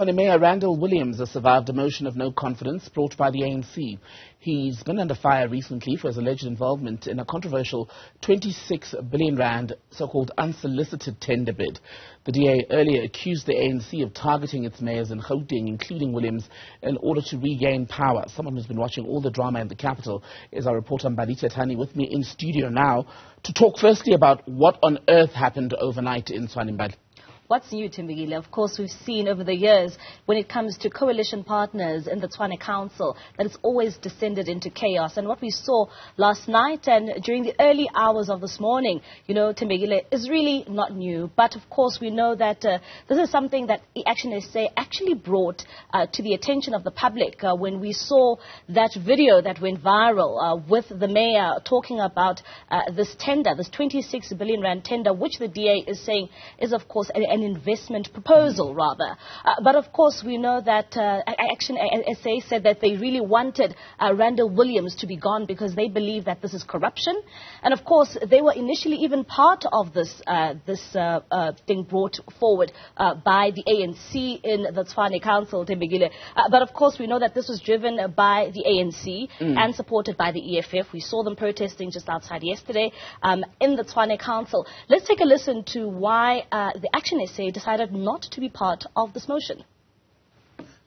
Tshwane Mayor Randall Williams has survived a motion of no confidence brought by the ANC. He's been under fire recently for his alleged involvement in a controversial 26 billion rand so-called unsolicited tender bid. The DA earlier accused the ANC of targeting its mayors in Gauteng, including Williams, in order to regain power. Someone who's been watching all the drama in the capital is our reporter Mbali Thethani, with me in studio now to talk firstly about what on earth happened overnight in Tshwane. Mbali. What's new, Thembekile? Of course, we've seen over the years, when it comes to coalition partners in the Tshwane Council, that it's always descended into chaos. And what we saw last night and during the early hours of this morning, Thembekile, is really not new. But of course, we know that this is something that the Action SA actually brought to the attention of the public when we saw that video that went viral with the mayor talking about this tender, this 26 billion rand tender, which the DA is saying is, of course, an investment proposal, rather. But of course, we know that Action SA said that they really wanted Randall Williams to be gone because they believe that this is corruption. And of course, they were initially even part of this thing brought forward by the ANC in the Tshwane Council, Thembekile. But of course, we know that this was driven by the ANC and supported by the EFF. We saw them protesting just outside yesterday in the Tshwane Council. Let's take a listen to why the Action SA decided not to be part of this motion.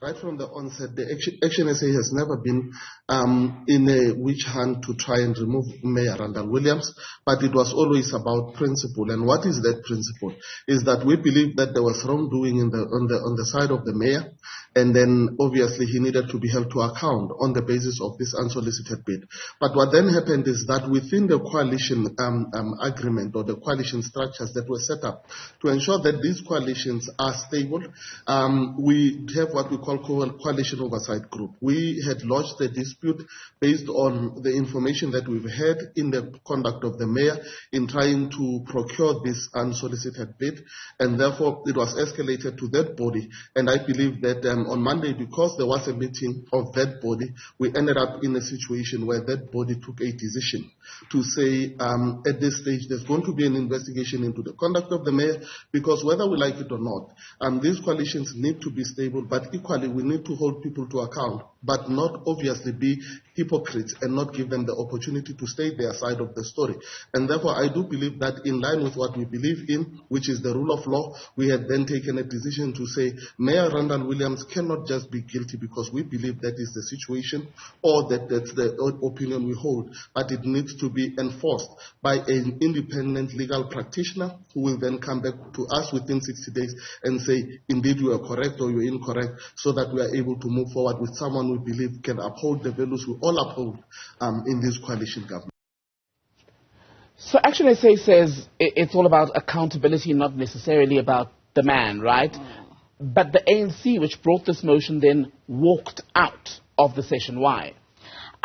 Right from the onset, the Action SA has never been in a witch hunt to try and remove Mayor Randall Williams, but it was always about principle. And what is that principle? Is that we believe that there was wrongdoing on the side of the mayor, and then obviously he needed to be held to account on the basis of this unsolicited bid. But what then happened is that within the coalition agreement or the coalition structures that were set up to ensure that these coalitions are stable, we have what we call coalition oversight group. We had lodged a dispute based on the information that we've had in the conduct of the mayor in trying to procure this unsolicited bid, and therefore it was escalated to that body. And I believe that on Monday, because there was a meeting of that body, we ended up in a situation where that body took a decision to say at this stage there's going to be an investigation into the conduct of the mayor, because whether we like it or not, these coalitions need to be stable, but equally we need to hold people to account, but not obviously be hypocrites and not give them the opportunity to state their side of the story. And therefore, I do believe that in line with what we believe in, which is the rule of law, we had then taken a decision to say Mayor Randall Williams cannot just be guilty because we believe that is the situation or that that's the opinion we hold, but it needs to be enforced by an independent legal practitioner who will then come back to us within 60 days and say, indeed, you are correct or you're incorrect, so that we are able to move forward with someone we believe can uphold the values we all uphold in this coalition government. So Action SA says it's all about accountability, not necessarily about the man, right? But the ANC, which brought this motion, then walked out of the session. Why?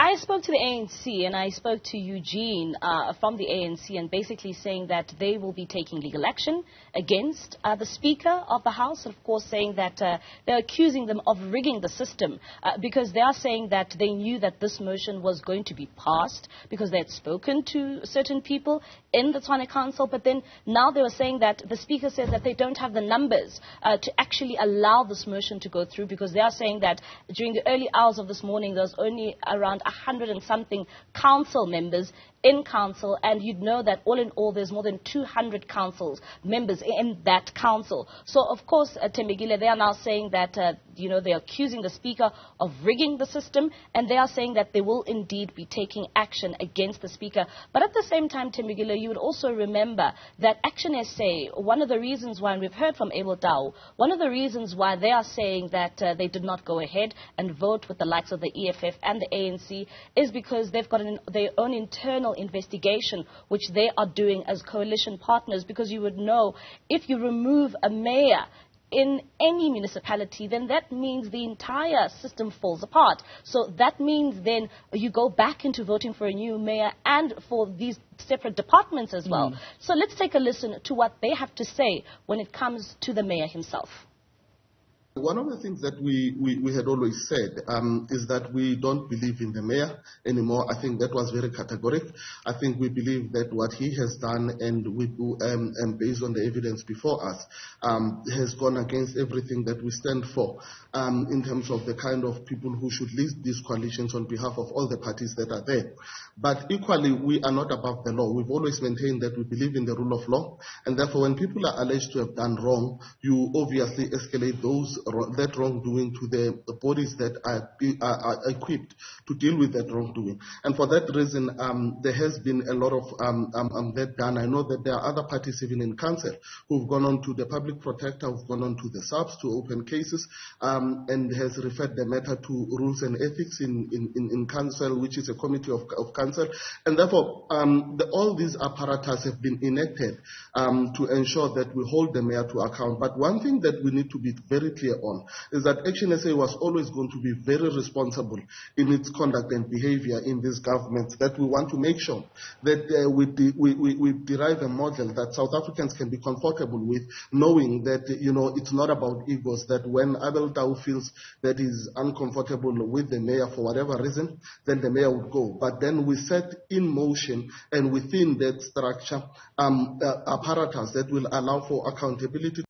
I spoke to the ANC and I spoke to Eugene from the ANC, and basically saying that they will be taking legal action against the Speaker of the House, and of course saying that they're accusing them of rigging the system because they are saying that they knew that this motion was going to be passed because they had spoken to certain people in the Tshwane Council, but then now they were saying that the Speaker says that they don't have the numbers to actually allow this motion to go through, because they are saying that during the early hours of this morning there was only around 100 and something council members in council, and you'd know that all in all there's more than 200 councils members in that council. So of course, Thembekile, they are now saying that they're accusing the Speaker of rigging the system, and they are saying that they will indeed be taking action against the Speaker. But at the same time, Thembekile, you would also remember that Action SA, one of the reasons why, and we've heard from Abel Dao, one of the reasons why they are saying that they did not go ahead and vote with the likes of the EFF and the ANC is because they've got their own internal investigation which they are doing as coalition partners, because you would know if you remove a mayor in any municipality, then that means the entire system falls apart. So that means then you go back into voting for a new mayor and for these separate departments as well. So let's take a listen to what they have to say when it comes to the mayor himself. One of the things that we had always said is that we don't believe in the mayor anymore. I think that was very categoric. I think we believe that what he has done and based on the evidence before us has gone against everything that we stand for in terms of the kind of people who should lead these coalitions on behalf of all the parties that are there. But equally, we are not above the law. We've always maintained that we believe in the rule of law, and therefore when people are alleged to have done wrong, you obviously escalate that wrongdoing to the bodies that are equipped to deal with that wrongdoing. And for that reason, there has been a lot of that done. I know that there are other parties even in council who've gone on to the public protector, who've gone on to the subs to open cases, and has referred the matter to rules and ethics in council, which is a committee of council. And therefore, all these apparatus have been enacted to ensure that we hold the mayor to account. But one thing that we need to be very clear on is that Action SA was always going to be very responsible in its conduct and behavior in this government, that we want to make sure that we derive a model that South Africans can be comfortable with, knowing that, it's not about egos, that when Abel Tau feels that he's uncomfortable with the mayor for whatever reason, then the mayor would go. But then we set in motion and within that structure apparatus that will allow for accountability.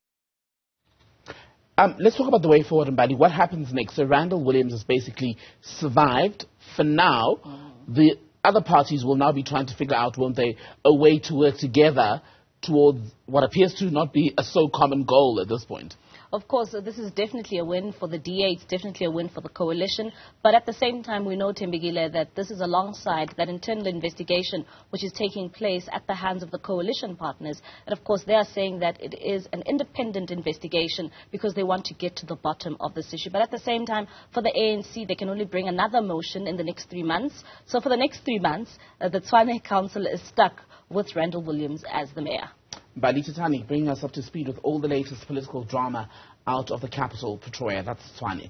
Let's talk about the way forward, Mbali. What happens next? So Randall Williams has basically survived. For now, the other parties will now be trying to figure out, won't they, a way to work together towards what appears to not be a so common goal at this point. Of course, this is definitely a win for the DA. It's definitely a win for the coalition. But at the same time, we know, Thembekile, that this is alongside that internal investigation which is taking place at the hands of the coalition partners. And of course, they are saying that it is an independent investigation because they want to get to the bottom of this issue. But at the same time, for the ANC, they can only bring another motion in the next 3 months. So for the next 3 months, the Tshwane Council is stuck with Randall Williams as the mayor. Mbali, Thethani, bringing us up to speed with all the latest political drama out of the capital, Pretoria. That's Tshwane.